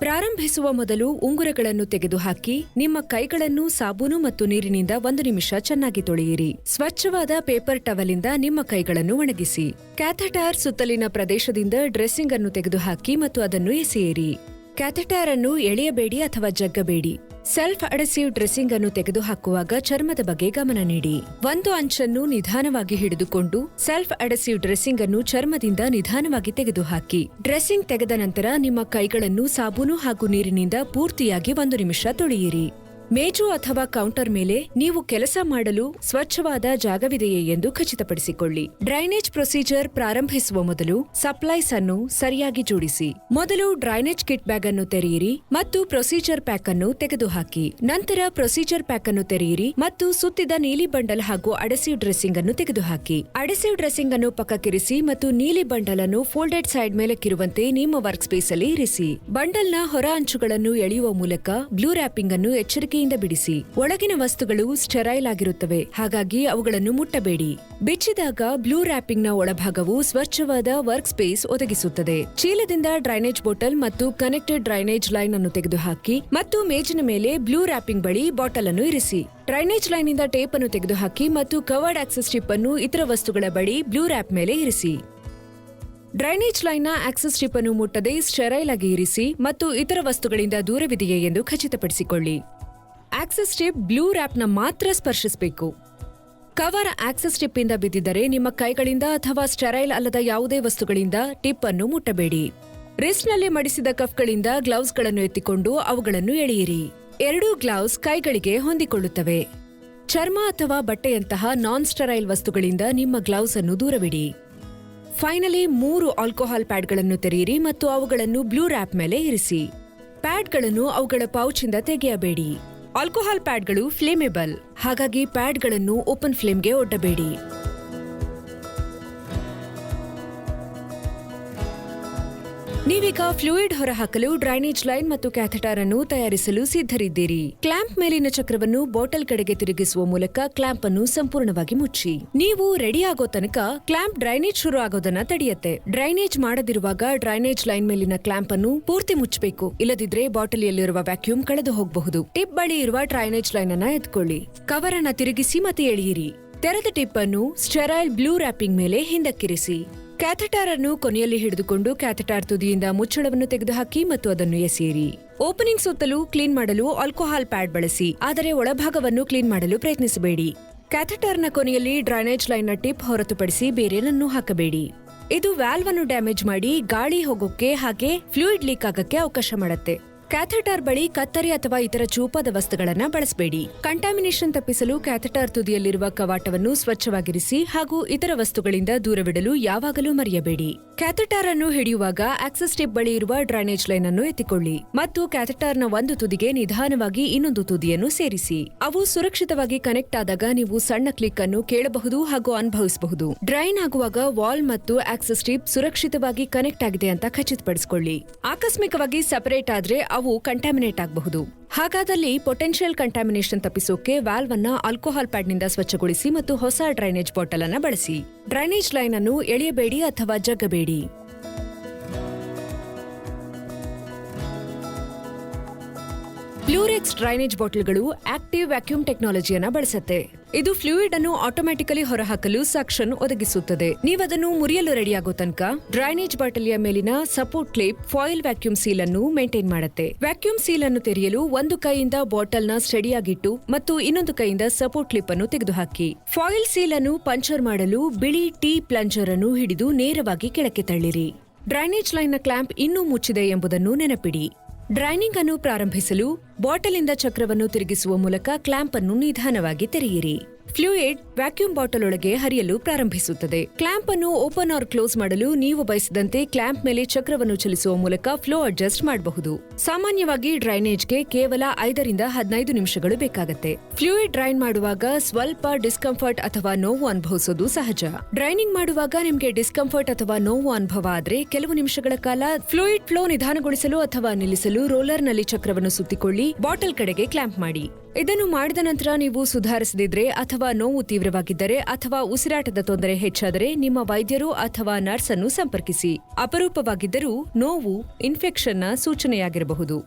ಪ್ರಾರಂಭಿಸುವ ಮೊದಲು ಉಂಗುರಗಳನ್ನು ತೆಗೆದುಹಾಕಿ ನಿಮ್ಮ ಕೈಗಳನ್ನು ಸಾಬೂನು ಮತ್ತು ನೀರಿನಿಂದ 1 ನಿಮಿಷ ಚೆನ್ನಾಗಿ ತೊಳೆಯಿರಿ. ಸ್ವಚ್ಛವಾದ ಪೇಪರ್ ಟವಲಿಂದ ನಿಮ್ಮ ಕೈಗಳನ್ನು ಒಣಗಿಸಿ. ಕ್ಯಾಥೆಟರ್ ಸುತ್ತಲಿನ ಪ್ರದೇಶದಿಂದ ಡ್ರೆಸ್ಸಿಂಗ್ ಅನ್ನು ತೆಗೆದುಹಾಕಿ ಮತ್ತು ಅದನ್ನು ಎಸೆಯಿರಿ. ಕ್ಯಾಥೆಟರ್ ಅನ್ನು ಎಳೆಯಬೇಡಿ ಅಥವಾ ಜಗ್ಗಬೇಡಿ. ಸೆಲ್ಫ್ ಅಡೆಸಿವ್ ಡ್ರೆಸ್ಸಿಂಗ್ ಅನ್ನು ತೆಗೆದುಹಾಕುವಾಗ ಚರ್ಮದ ಬಗ್ಗೆ ಗಮನ ನೀಡಿ. ಒಂದು ಅಂಚನ್ನು ನಿಧಾನವಾಗಿ ಹಿಡಿದುಕೊಂಡು ಸೆಲ್ಫ್ ಅಡೆಸಿವ್ ಡ್ರೆಸ್ಸಿಂಗ್ ಅನ್ನು ಚರ್ಮದಿಂದ ನಿಧಾನವಾಗಿ ತೆಗೆದುಹಾಕಿ. ಡ್ರೆಸ್ಸಿಂಗ್ ತೆಗೆದ ನಂತರ ನಿಮ್ಮ ಕೈಗಳನ್ನು ಸಾಬೂನು ಹಾಗೂ ನೀರಿನಿಂದ ಪೂರ್ತಿಯಾಗಿ 1 ನಿಮಿಷ ತೊಳೆಯಿರಿ. ಮೇಜು ಅಥವಾ ಕೌಂಟರ್ ಮೇಲೆ ನೀವು ಕೆಲಸ ಮಾಡಲು ಸ್ವಚ್ಛವಾದ ಜಾಗವಿದೆಯೇ ಎಂದು ಖಚಿತಪಡಿಸಿಕೊಳ್ಳಿ. ಡ್ರೈನೇಜ್ ಪ್ರೊಸೀಜರ್ ಪ್ರಾರಂಭಿಸುವ ಮೊದಲು ಸಪ್ಲೈಸ್ ಅನ್ನು ಸರಿಯಾಗಿ ಜೋಡಿಸಿ. ಮೊದಲು ಡ್ರೈನೇಜ್ ಕಿಟ್ ಬ್ಯಾಗ್ ಅನ್ನು ತೆರೆಯಿರಿ ಮತ್ತು ಪ್ರೊಸೀಜರ್ ಪ್ಯಾಕ್ ಅನ್ನು ತೆಗೆದುಹಾಕಿ. ನಂತರ ಪ್ರೊಸೀಜರ್ ಪ್ಯಾಕ್ ಅನ್ನು ತೆರೆಯಿರಿ ಮತ್ತು ಸುತ್ತಿದ ನೀಲಿ ಬಂಡಲ್ ಹಾಗೂ ಅಡೆಸಿವ್ ಡ್ರೆಸ್ಸಿಂಗ್ ಅನ್ನು ತೆಗೆದುಹಾಕಿ. ಅಡೆಸಿವ್ ಡ್ರೆಸ್ಸಿಂಗ್ ಅನ್ನು ಪಕ್ಕಕ್ಕಿರಿಸಿ ಮತ್ತು ನೀಲಿ ಬಂಡಲ್ ಅನ್ನು ಫೋಲ್ಡೆಡ್ ಸೈಡ್ ಮೇಲಕ್ಕಿರುವಂತೆ ನಿಮ್ಮ ವರ್ಕ್ ಸ್ಪೇಸ್ ಅಲ್ಲಿ ಇರಿಸಿ. ಬಂಡಲ್ನ ಹೊರ ಅಂಚುಗಳನ್ನು ಎಳೆಯುವ ಮೂಲಕ ಬ್ಲೂ ರ್ಯಾಪಿಂಗ್ ಅನ್ನು ಎಚ್ಚರಿಕೆ ಬಿಡಿಸಿ. ಒಳಗಿನ ವಸ್ತುಗಳು ಸ್ಟೆರೈಲ್ ಆಗಿರುತ್ತವೆ, ಹಾಗಾಗಿ ಅವುಗಳನ್ನು ಮುಟ್ಟಬೇಡಿ. ಬಿಚ್ಚಿದಾಗ ಬ್ಲೂ ರ್ಯಾಪಿಂಗ್ ನ ಒಳಭಾಗವು ಸ್ವಚ್ಛವಾದ ವರ್ಕ್ ಸ್ಪೇಸ್ ಒದಗಿಸುತ್ತದೆ. ಚೀಲದಿಂದ ಡ್ರೈನೇಜ್ ಬಾಟಲ್ ಮತ್ತು ಕನೆಕ್ಟೆಡ್ ಡ್ರೈನೇಜ್ ಲೈನ್ ಅನ್ನು ತೆಗೆದುಹಾಕಿ ಮತ್ತು ಮೇಜಿನ ಮೇಲೆ ಬ್ಲೂ ರ್ಯಾಪಿಂಗ್ ಬಳಿ ಬಾಟಲ್ ಅನ್ನು ಇರಿಸಿ. ಡ್ರೈನೇಜ್ ಲೈನ್ ನಿಂದ ಟೇಪ್ ಅನ್ನು ತೆಗೆದುಹಾಕಿ ಮತ್ತು ಕವರ್ಡ್ ಆಕ್ಸೆಸ್ ಸ್ಟ್ರಿಪ್ ಅನ್ನು ಇತರ ವಸ್ತುಗಳ ಬಳಿ ಬ್ಲೂ ರ್ಯಾಪ್ ಮೇಲೆ ಇರಿಸಿ. ಡ್ರೈನೇಜ್ ಲೈನ್ನ ಆಕ್ಸೆಸ್ ಸ್ಟ್ರಿಪ್ ಅನ್ನು ಮುಟ್ಟದೆ ಸ್ಟೆರೈಲ್ ಆಗಿ ಇರಿಸಿ ಮತ್ತು ಇತರ ವಸ್ತುಗಳಿಂದ ದೂರವಿದೆಯೇ ಎಂದು ಖಚಿತಪಡಿಸಿಕೊಳ್ಳಿ. ಆಕ್ಸೆಸ್ ಸ್ಟ್ರಿಪ್ ಬ್ಲೂ ರ್ಯಾಪ್ನ ಮಾತ್ರ ಸ್ಪರ್ಶಿಸಬೇಕು. ಕವರ್ ಆಕ್ಸೆಸ್ ಸ್ಟ್ರಿಪ್ ಇಂದ ಬಿದ್ದಿದ್ದರೆ ನಿಮ್ಮ ಕೈಗಳಿಂದ ಅಥವಾ ಸ್ಟೆರೈಲ್ ಅಲ್ಲದ ಯಾವುದೇ ವಸ್ತುಗಳಿಂದ ಟಿಪ್ ಅನ್ನು ಮುಟ್ಟಬೇಡಿ. ರಿಸ್ಟ್ನಲ್ಲಿ ಮಡಿಸಿದ ಕಫ್ಗಳಿಂದ ಗ್ಲೌಸ್ಗಳನ್ನು ಎತ್ತಿಕೊಂಡು ಅವುಗಳನ್ನು ಎಳೆಯಿರಿ. 2 ಗ್ಲೌಸ್ ಕೈಗಳಿಗೆ ಹೊಂದಿಕೊಳ್ಳುತ್ತವೆ. ಚರ್ಮ ಅಥವಾ ಬಟ್ಟೆಯಂತಹ ನಾನ್ ಸ್ಟೆರೈಲ್ ವಸ್ತುಗಳಿಂದ ನಿಮ್ಮ ಗ್ಲೌಸ್ ಅನ್ನು ದೂರವಿಡಿ. ಫೈನಲಿ 3 ಆಲ್ಕೋಹಾಲ್ ಪ್ಯಾಡ್ಗಳನ್ನು ತೆರೆಯಿರಿ ಮತ್ತು ಅವುಗಳನ್ನು ಬ್ಲೂ ರ್ಯಾಪ್ ಮೇಲೆ ಇರಿಸಿ. ಪ್ಯಾಡ್ಗಳನ್ನು ಅವುಗಳ ಪೌಚಿಂದ ತೆಗೆಯಬೇಡಿ. ಆಲ್ಕೋಹಾಲ್ ಪ್ಯಾಡ್ಗಳು ಫ್ಲೇಮೇಬಲ್, ಹಾಗಾಗಿ ಪ್ಯಾಡ್ಗಳನ್ನು ಓಪನ್ ಫ್ಲೇಮ್ಗೆ ಒಡ್ಡಬೇಡಿ. ನೀವೀಗ ಫ್ಲೂಯಿಡ್ ಹೊರಹಾಕಲು ಡ್ರೈನೇಜ್ ಲೈನ್ ಮತ್ತು ಕ್ಯಾಥೆಟರ್ ಅನ್ನು ತಯಾರಿಸಲು ಸಿದ್ಧರಿದ್ದೀರಿ. ಕ್ಲಾಂಪ್ ಮೇಲಿನ ಚಕ್ರವನ್ನು ಬಾಟಲ್ ಕಡೆಗೆ ತಿರುಗಿಸುವ ಮೂಲಕ ಕ್ಲಾಂಪ್ ಅನ್ನು ಸಂಪೂರ್ಣವಾಗಿ ಮುಚ್ಚಿ. ನೀವು ರೆಡಿ ಆಗೋ ತನಕ ಕ್ಲಾಂಪ್ ಡ್ರೈನೇಜ್ ಶುರು ಆಗೋದನ್ನ ತಡೆಯುತ್ತೆ. ಡ್ರೈನೇಜ್ ಮಾಡದಿರುವಾಗ ಡ್ರೈನೇಜ್ ಲೈನ್ ಮೇಲಿನ ಕ್ಲಾಂಪ್ ಅನ್ನು ಪೂರ್ತಿ ಮುಚ್ಚಬೇಕು, ಇಲ್ಲದಿದ್ರೆ ಬಾಟಲಿಯಲ್ಲಿರುವ ವ್ಯಾಕ್ಯೂಮ್ ಕಳೆದು ಹೋಗಬಹುದು. ಟಿಪ್ ಬಳಿ ಇರುವ ಡ್ರೈನೇಜ್ ಲೈನ್ ಅನ್ನ ಎತ್ಕೊಳ್ಳಿ. ಕವರ್ ಅನ್ನ ತಿರುಗಿಸಿ ಮತ್ತು ಎಳೆಯಿರಿ. ತೆರೆದ ಟಿಪ್ ಅನ್ನು ಸ್ಟೆರೈಲ್ ಬ್ಲೂ ರ್ಯಾಪಿಂಗ್ ಮೇಲೆ ಹಿಂದಕ್ಕಿರಿಸಿ. ಕ್ಯಾಥೆಟರ್ ಅನ್ನು ಕೊನೆಯಲ್ಲಿ ಹಿಡಿದುಕೊಂಡು ಕ್ಯಾಥೆಟರ್ ತುದಿಯಿಂದ ಮುಚ್ಚಳವನ್ನು ತೆಗೆದುಹಾಕಿ ಮತ್ತು ಅದನ್ನು ಎಸೆಯಿರಿ. ಓಪನಿಂಗ್ ಸುತ್ತಲೂ ಕ್ಲೀನ್ ಮಾಡಲು ಆಲ್ಕೋಹಾಲ್ ಪ್ಯಾಡ್ ಬಳಸಿ, ಆದರೆ ಒಳಭಾಗವನ್ನು ಕ್ಲೀನ್ ಮಾಡಲು ಪ್ರಯತ್ನಿಸಬೇಡಿ. ಕ್ಯಾಥೆಟರ್ನ ಕೊನೆಯಲ್ಲಿ ಡ್ರೈನೇಜ್ ಲೈನ್ನ ಟಿಪ್ ಹೊರತುಪಡಿಸಿ ಬೇರೇನನ್ನೂ ಹಾಕಬೇಡಿ. ಇದು ವ್ಯಾಲ್ವ್ ಅನ್ನು ಡ್ಯಾಮೇಜ್ ಮಾಡಿ ಗಾಳಿ ಹೋಗೋಕೆ ಹಾಗೆ ಫ್ಲೂಯಿಡ್ ಲೀಕ್ ಆಗಕ್ಕೆ ಅವಕಾಶ ಮಾಡುತ್ತೆ. ಕ್ಯಾಥೆಟರ್ ಬಳಿ ಕತ್ತರಿ ಅಥವಾ ಇತರ ಚೂಪಾದ ವಸ್ತುಗಳನ್ನ ಬಳಸಬೇಡಿ. ಕಂಟಾಮಿನೇಷನ್ ತಪ್ಪಿಸಲು ಕ್ಯಾಥೆಟರ್ ತುದಿಯಲ್ಲಿರುವ ಕವಾಟವನ್ನು ಸ್ವಚ್ಛವಾಗಿರಿಸಿ ಹಾಗೂ ಇತರ ವಸ್ತುಗಳಿಂದ ದೂರವಿಡಲು ಯಾವಾಗಲೂ ಮರೆಯಬೇಡಿ. ಕ್ಯಾಥೆಟರ್ ಅನ್ನು ಹಿಡಿಯುವಾಗ ಆಕ್ಸೆಸ್ ಸ್ಟ್ರಿಪ್ ಬಳಿ ಇರುವ ಡ್ರೈನೇಜ್ ಲೈನ್ ಅನ್ನು ಎತ್ತಿಕೊಳ್ಳಿ ಮತ್ತು ಕ್ಯಾಥೆಟರ್ನ ಒಂದು ತುದಿಗೆ ನಿಧಾನವಾಗಿ ಇನ್ನೊಂದು ತುದಿಯನ್ನು ಸೇರಿಸಿ. ಅವು ಸುರಕ್ಷಿತವಾಗಿ ಕನೆಕ್ಟ್ ಆದಾಗ ನೀವು ಸಣ್ಣ ಕ್ಲಿಕ್ ಅನ್ನು ಕೇಳಬಹುದು ಹಾಗೂ ಅನುಭವಿಸಬಹುದು. ಡ್ರೈನ್ ಆಗುವಾಗ ವಾಲ್ ಮತ್ತು ಆಕ್ಸೆಸ್ ಸ್ಟ್ರಿಪ್ ಸುರಕ್ಷಿತವಾಗಿ ಕನೆಕ್ಟ್ ಆಗಿದೆ ಅಂತ ಖಚಿತಪಡಿಸಿಕೊಳ್ಳಿ. ಆಕಸ್ಮಿಕವಾಗಿ ಸಪರೇಟ್ ಆದ್ರೆ ಅವು ಕಂಟಾಮಿನೇಟ್ ಆಗಬಹುದು. ಹಾಗಾದಲ್ಲಿ ಪೊಟೆನ್ಷಿಯಲ್ ಕಂಟಾಮಿನೇಷನ್ ತಪ್ಪಿಸೋಕೆ ವಾಲ್ವ್ ಅನ್ನ ಆಲ್ಕೋಹಾಲ್ ಪ್ಯಾಡ್ ನಿಂದ ಸ್ವಚ್ಛಗೊಳಿಸಿ ಮತ್ತು ಹೊಸ ಡ್ರೈನೇಜ್ ಬಾಟಲ್ ಅನ್ನ ಬಳಸಿ. ಡ್ರೈನೇಜ್ ಲೈನ್ ಅನ್ನು ಎಳೆಯಬೇಡಿ ಅಥವಾ ಜಗ್ಗಬೇಡಿ. ಪ್ಲೂರೆಕ್ಸ್ ಡ್ರೈನೇಜ್ ಬಾಟಲ್ಗಳು ಆಕ್ಟಿವ್ ವ್ಯಾಕ್ಯೂಮ್ ಟೆಕ್ನಾಲಜಿಯನ್ನ ಬಳಸುತ್ತೆ. ಇದು ಫ್ಲೂಯಿಡ್ ಅನ್ನು ಆಟೋಮ್ಯಾಟಿಕಲಿ ಹೊರಹಾಕಲು ಸಕ್ಷನ್ ಒದಗಿಸುತ್ತದೆ. ನೀವದನ್ನು ಮುರಿಯಲು ರೆಡಿಯಾಗೋ ತನಕ ಡ್ರೈನೇಜ್ ಬಾಟಲಿಯ ಮೇಲಿನ support clip foil vacuum seal ಅನ್ನು ಮೇಂಟೈನ್ ಮಾಡುತ್ತೆ. ವ್ಯಾಕ್ಯೂಮ್ ಸೀಲ್ ಅನ್ನು ತೆರೆಯಲು ಒಂದು ಕೈಯಿಂದ ಬಾಟಲ್ ನ ಸ್ಟಡಿಯಾಗಿಟ್ಟು ಮತ್ತು ಇನ್ನೊಂದು ಕೈಯಿಂದ ಸಪೋರ್ಟ್ ಕ್ಲಿಪ್ ಅನ್ನು ತೆಗೆದುಹಾಕಿ. ಫಾಯಿಲ್ ಸೀಲ್ ಅನ್ನು ಪಂಚರ್ ಮಾಡಲು ಬಿಳಿ ಟಿ ಪ್ಲಂಜರ್ ಅನ್ನು ಹಿಡಿದು ನೇರವಾಗಿ ಕೆಳಕ್ಕೆ ತಳ್ಳಿರಿ. ಡ್ರೈನೇಜ್ ಲೈನ್ ನ ಕ್ಲಾಂಪ್ ಇನ್ನೂ ಮುಚ್ಚಿದೆ ಎಂಬುದನ್ನು ನೆನಪಿಡಿ. ಡ್ರೈನಿಂಗ್ ಅನ್ನು ಪ್ರಾರಂಭಿಸಲು ಬಾಟಲಿಂದ ಚಕ್ರವನ್ನು ತಿರುಗಿಸುವ ಮೂಲಕ ಕ್ಲಾಂಪ್ ಅನ್ನು ನಿಧಾನವಾಗಿ ತೆರೆಯಿರಿ. ಫ್ಲೂಯಿಡ್ ವ್ಯಾಕ್ಯೂಮ್ ಬಾಟಲ್ ಒಳಗೆ ಹರಿಯಲು ಪ್ರಾರಂಭಿಸುತ್ತದೆ. ಕ್ಲಾಂಪ್ ಅನ್ನು ಓಪನ್ ಆರ್ ಕ್ಲೋಸ್ ಮಾಡಲು ನೀವು ಬಯಸಿದಂತೆ ಕ್ಲಾಂಪ್ ಮೇಲೆ ಚಕ್ರವನ್ನು ಚಲಿಸುವ ಮೂಲಕ ಫ್ಲೋ ಅಡ್ಜಸ್ಟ್ ಮಾಡಬಹುದು. ಸಾಮಾನ್ಯವಾಗಿ ಡ್ರೈನೇಜ್ಗೆ ಕೇವಲ 5 ರಿಂದ 15 ನಿಮಿಷಗಳು ಬೇಕಾಗುತ್ತೆ. ಫ್ಲೂಯಿಡ್ ಡ್ರೈನ್ ಮಾಡುವಾಗ ಸ್ವಲ್ಪ ಡಿಸ್ಕಂಫರ್ಟ್ ಅಥವಾ ನೋವು ಅನುಭವಿಸೋದು ಸಹಜ. ಡ್ರೈನಿಂಗ್ ಮಾಡುವಾಗ ನಿಮಗೆ ಡಿಸ್ಕಂಫರ್ಟ್ ಅಥವಾ ನೋವು ಅನುಭವ ಆದ್ರೆ ಕೆಲವು ನಿಮಿಷಗಳ ಕಾಲ ಫ್ಲೂಯಿಡ್ ಫ್ಲೋ ನಿಧಾನಗೊಳಿಸಲು ಅಥವಾ ನಿಲ್ಲಿಸಲು ರೋಲರ್ ನಲ್ಲಿ ಚಕ್ರವನ್ನು ಸುತ್ತಿಕೊಳ್ಳಿ ಬಾಟಲ್ ಕಡೆಗೆ ಕ್ಲಾಂಪ್ ಮಾಡಿ. ಇದನ್ನು ಮಾಡಿದ ನಂತರ ನೀವು ಸುಧಾರಿಸದಿದ್ರೆ ಅಥವಾ ನೋವು ತೀವ್ರವಾಗಿದ್ದರೆ ಅಥವಾ ಉಸಿರಾಟದ ತೊಂದರೆ ಹೆಚ್ಚಾದರೆ ನಿಮ್ಮ ವೈದ್ಯರು ಅಥವಾ ನರ್ಸ್ ಅನ್ನು ಸಂಪರ್ಕಿಸಿ. ಅಪರೂಪವಾಗಿದ್ದರೂ ನೋವು ಇನ್ಫೆಕ್ಷನ್ನ ಸೂಚನೆಯಾಗಿರಬಹುದು.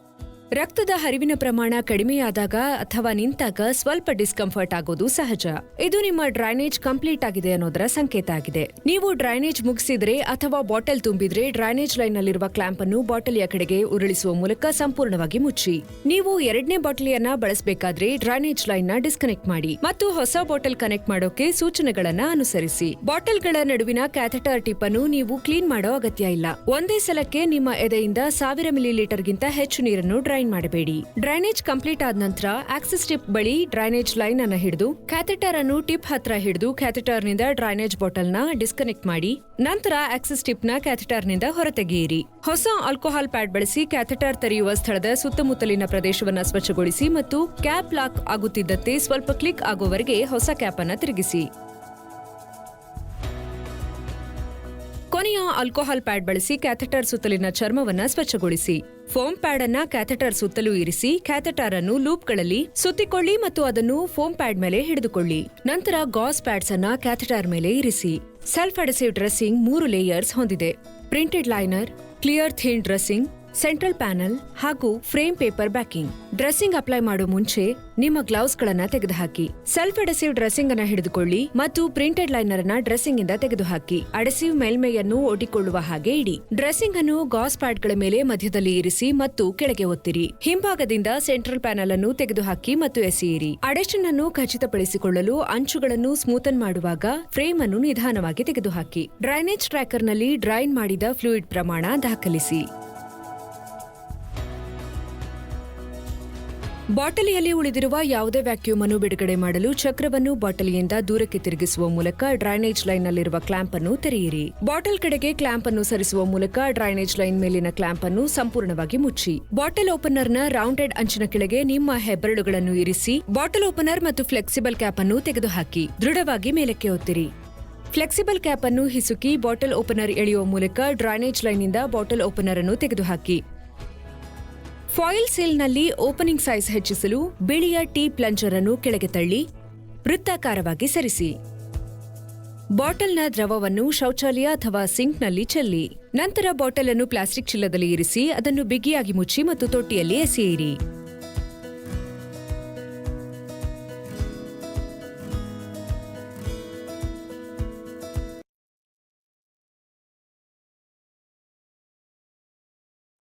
ರಕ್ತದ ಹರಿವಿನ ಪ್ರಮಾಣ ಕಡಿಮೆಯಾದಾಗ ಅಥವಾ ನಿಂತಾಗ ಸ್ವಲ್ಪ ಡಿಸ್ಕಂಫರ್ಟ್ ಆಗೋದು ಸಹಜ. ಇದು ನಿಮ್ಮ ಡ್ರೈನೇಜ್ ಕಂಪ್ಲೀಟ್ ಆಗಿದೆ ಅನ್ನೋದರ ಸಂಕೇತ ಆಗಿದೆ. ನೀವು ಡ್ರೈನೇಜ್ ಮುಗಿಸಿದ್ರೆ ಅಥವಾ ಬಾಟಲ್ ತುಂಬಿದ್ರೆ ಡ್ರೈನೇಜ್ ಲೈನ್ ನಲ್ಲಿರುವ ಕ್ಲಾಂಪ್ ಅನ್ನು ಬಾಟಲಿಯ ಕಡೆಗೆ ಉರುಳಿಸುವ ಮೂಲಕ ಸಂಪೂರ್ಣವಾಗಿ ಮುಚ್ಚಿ. ನೀವು 2ನೇ ಬಾಟಲಿಯನ್ನ ಬಳಸಬೇಕಾದ್ರೆ ಡ್ರೈನೇಜ್ ಲೈನ್ ನ ಡಿಸ್ಕನೆಕ್ಟ್ ಮಾಡಿ ಮತ್ತು ಹೊಸ ಬಾಟಲ್ ಕನೆಕ್ಟ್ ಮಾಡೋಕೆ ಸೂಚನೆಗಳನ್ನ ಅನುಸರಿಸಿ. ಬಾಟಲ್ಗಳ ನಡುವಿನ ಕ್ಯಾಥೆಟರ್ ಟಿಪ್ ಅನ್ನು ನೀವು ಕ್ಲೀನ್ ಮಾಡೋ ಅಗತ್ಯ ಇಲ್ಲ. ಒಂದೇ ಸಲಕ್ಕೆ ನಿಮ್ಮ ಎದೆಯಿಂದ 1000 ಮಿಲಿಲೀಟರ್ ಗಿಂತ ಹೆಚ್ಚು ನೀರನ್ನು ಡ್ರೈನ್ ಮಾಡಬೇಡಿ. ಡ್ರೈನೇಜ್ ಕಂಪ್ಲೀಟ್ ಆದ ನಂತರ ಆಕ್ಸಿಸ್ ಟಿಪ್ ಬಳಿ ಡ್ರೈನೇಜ್ ಲೈನ್ ಅನ್ನು ಹಿಡಿದು ಕ್ಯಾಥೆಟರ್ ಅನ್ನು ಟಿಪ್ ಹತ್ರ ಹಿಡಿದು ಕ್ಯಾಥೆಟರ್ ನಿಂದ ಡ್ರೈನೇಜ್ ಬಾಟಲ್ ನ ಡಿಸ್ಕನೆಕ್ಟ್ ಮಾಡಿ. ನಂತರ ಆಕ್ಸಿಸ್ ಟಿಪ್ ನ ಕ್ಯಾಥೆಟರ್ ನಿಂದ ಹೊರತೆಗೆಯಿರಿ. ಹೊಸ ಆಲ್ಕೋಹಾಲ್ ಪ್ಯಾಡ್ ಬಳಸಿ ಕ್ಯಾಥೆಟರ್ ತೆರೆಯುವ ಸ್ಥಳದ ಸುತ್ತಮುತ್ತಲಿನ ಪ್ರದೇಶವನ್ನ ಸ್ವಚ್ಛಗೊಳಿಸಿ ಮತ್ತು ಕ್ಯಾಪ್ ಲಾಕ್ ಆಗುತ್ತಿದ್ದಂತೆ ಸ್ವಲ್ಪ ಕ್ಲಿಕ್ ಆಗುವವರೆಗೆ ಹೊಸ ಕ್ಯಾಪ್ ಅನ್ನು ತಿರುಗಿಸಿ. ಕೊನೆಯ ಆಲ್ಕೋಹಾಲ್ ಪ್ಯಾಡ್ ಬಳಸಿ ಕ್ಯಾಥೆಟರ್ ಸುತ್ತಲಿನ ಚರ್ಮವನ್ನ ಸ್ವಚ್ಛಗೊಳಿಸಿ. ಫೋಮ್ ಪ್ಯಾಡ್ ಅನ್ನ ಕ್ಯಾಥೆಟರ್ ಸುತ್ತಲೂ ಇರಿಸಿ ಕ್ಯಾಥೆಟರ್ ಅನ್ನು ಲೂಪ್ಗಳಲ್ಲಿ ಸುತ್ತಿಕೊಳ್ಳಿ ಮತ್ತು ಅದನ್ನು ಫೋಮ್ ಪ್ಯಾಡ್ ಮೇಲೆ ಹಿಡಿದುಕೊಳ್ಳಿ. ನಂತರ ಗಾಸ್ ಪ್ಯಾಡ್ಸ್ ಅನ್ನ ಕ್ಯಾಥೆಟರ್ ಮೇಲೆ ಇರಿಸಿ. ಸೆಲ್ಫ್ ಅಡೆಸಿವ್ ಡ್ರೆಸ್ಸಿಂಗ್ 3 ಲೇಯರ್ಸ್ ಹೊಂದಿದೆ: printed liner, clear thin dressing, central panel ಹಾಗೂ frame paper backing. Dressing apply ಮಾಡೋ ಮುಂಚೆ ನಿಮ್ಮ ಗ್ಲೌಸ್ ಗಳನ್ನ ತೆಗೆದುಹಾಕಿ. ಸೆಲ್ಫ್ ಅಡೆಸಿವ್ ಡ್ರೆಸ್ಸಿಂಗ್ ಅನ್ನ ಹಿಡಿದುಕೊಳ್ಳಿ ಮತ್ತು ಪ್ರಿಂಟೆಡ್ ಲೈನರ್ ಅನ್ನ ಡ್ರೆಸ್ಸಿಂಗ್ ಇಂದ ತೆಗೆದುಹಾಕಿ. ಅಡೆಸಿವ್ ಮೇಲ್ಮೈಯನ್ನು ಒಡ್ಡಿಕೊಳ್ಳುವ ಹಾಗೆ ಇಡಿ. ಡ್ರೆಸ್ಸಿಂಗ್ ಅನ್ನು ಗಾಸ್ ಪ್ಯಾಡ್ ಗಳ ಮೇಲೆ ಮಧ್ಯದಲ್ಲಿ ಇರಿಸಿ ಮತ್ತು ಕೆಳಗೆ ಒತ್ತಿರಿ. ಹಿಂಭಾಗದಿಂದ ಸೆಂಟ್ರಲ್ ಪ್ಯಾನಲ್ ಅನ್ನು ತೆಗೆದುಹಾಕಿ ಮತ್ತು ಎಸೆಯಿರಿ. ಅಡೆಷನ್ ಅನ್ನು ಖಚಿತಪಡಿಸಿಕೊಳ್ಳಲು ಅಂಚುಗಳನ್ನು ಸ್ಮೂತನ್ ಮಾಡುವಾಗ ಫ್ರೇಮ್ ಅನ್ನು ನಿಧಾನವಾಗಿ ತೆಗೆದುಹಾಕಿ. ಡ್ರೈನೇಜ್ ಟ್ರ್ಯಾಕರ್ ನಲ್ಲಿ ಡ್ರೈನ್ ಮಾಡಿದ ಫ್ಲೂಯಿಡ್ ಪ್ರಮಾಣ ದಾಖಲಿಸಿ. ಬಾಟಲಿಯಲ್ಲಿ ಉಳಿದಿರುವ ಯಾವುದೇ ವ್ಯಾಕ್ಯೂಮ್ ಅನ್ನು ಬಿಡುಗಡೆ ಮಾಡಲು ಚಕ್ರವನ್ನು ಬಾಟಲಿಯಿಂದ ದೂರಕ್ಕೆ ತಿರುಗಿಸುವ ಮೂಲಕ ಡ್ರೈನೇಜ್ ಲೈನ್ ನಲ್ಲಿರುವ ಕ್ಲಾಂಪ್ ಅನ್ನು ತೆರೆಯಿರಿ. ಬಾಟಲ್ ಕಡೆಗೆ ಕ್ಲಾಂಪ್ ಅನ್ನು ಸರಿಸುವ ಮೂಲಕ ಡ್ರೈನೇಜ್ ಲೈನ್ ಮೇಲಿನ ಕ್ಲಾಂಪ್ ಅನ್ನು ಸಂಪೂರ್ಣವಾಗಿ ಮುಚ್ಚಿ. ಬಾಟಲ್ ಓಪನರ್ನ ರೌಂಡೆಡ್ ಅಂಚಿನ ಕೆಳಗೆ ನಿಮ್ಮ ಹೆಬ್ಬೆರಳುಗಳನ್ನು ಇರಿಸಿ. ಬಾಟಲ್ ಓಪನರ್ ಮತ್ತು ಫ್ಲೆಕ್ಸಿಬಲ್ ಕ್ಯಾಪ್ ಅನ್ನು ತೆಗೆದುಹಾಕಿ. ದೃಢವಾಗಿ ಮೇಲಕ್ಕೆ ಒತ್ತಿರಿ. ಫ್ಲೆಕ್ಸಿಬಲ್ ಕ್ಯಾಪ್ ಅನ್ನು ಹಿಸುಕಿ ಬಾಟಲ್ ಓಪನರ್ ಎಳೆಯುವ ಮೂಲಕ ಡ್ರೈನೇಜ್ ಲೈನ್ನಿಂದ ಬಾಟಲ್ ಓಪನರ್ ಅನ್ನು ತೆಗೆದುಹಾಕಿ. ಫಾಯಿಲ್ ಸೀಲ್ನಲ್ಲಿ ಓಪನಿಂಗ್ ಸೈಜ್ ಹೆಚ್ಚಿಸಲು ಬಿಳಿಯ ಟೀ ಪ್ಲಂಜರ್ ಅನ್ನು ಕೆಳಗೆ ತಳ್ಳಿ ವೃತ್ತಾಕಾರವಾಗಿ ಸರಿಸಿ. ಬಾಟಲ್ನ ದ್ರವವನ್ನು ಶೌಚಾಲಯ ಅಥವಾ ಸಿಂಕ್ನಲ್ಲಿ ಚೆಲ್ಲಿ. ನಂತರ ಬಾಟಲ್ ಅನ್ನು ಪ್ಲಾಸ್ಟಿಕ್ ಚೀಲದಲ್ಲಿ ಇರಿಸಿ ಅದನ್ನು ಬಿಗಿಯಾಗಿ ಮುಚ್ಚಿ ಮತ್ತು ತೊಟ್ಟಿಯಲ್ಲಿ ಎಸೆಯಿರಿ.